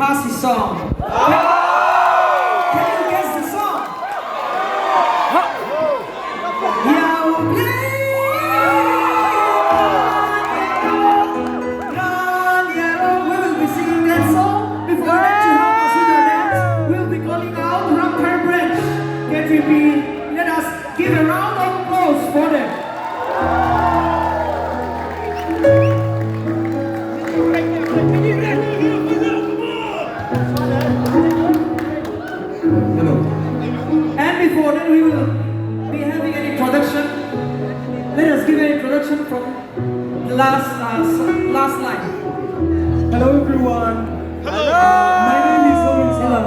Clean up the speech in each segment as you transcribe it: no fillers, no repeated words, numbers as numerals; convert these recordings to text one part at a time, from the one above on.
classy song. Can you guess the song? Yeah, we'll play. Run, yellow. We will be singing that song. Before that, you help us with your dance. We'll be calling out Ramkar Branch. Can we be? Let us give a round of applause for them. Hello. And before that, we will be having an introduction. Let us give an introduction from the last line. Hello everyone. Hello. My name is Owen Silo.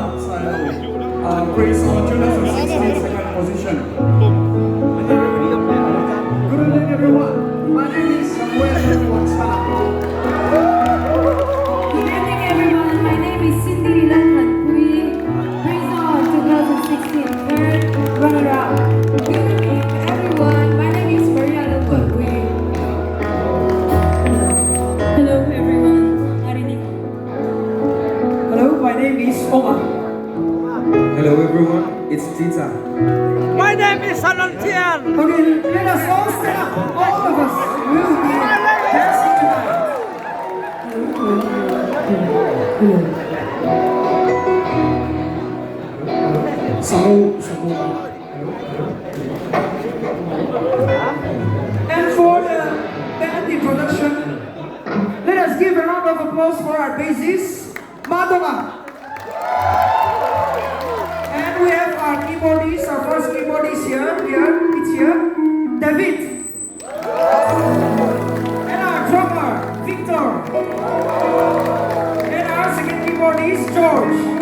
Praise on 2016 second position. Good evening, everyone. My name is Samuel Watsala. Good evening, everyone. My name is Cindy Lakhan Pui. Praise on 2016 third runner-up. Good evening, everyone. My name is Maria Lakhan Pui. Hello, everyone. Arinig. Hello, my name is Omar. Hello everyone, it's Tita. My name is Sanantian. Okay, let us all stand up. All of us will be dancing tonight. And for the band introduction, let us give a round of applause for our bassist, Madonna. And we have our keyboardist, our first keyboardist here, David. And our drummer, Victor. And our second keyboardist, George.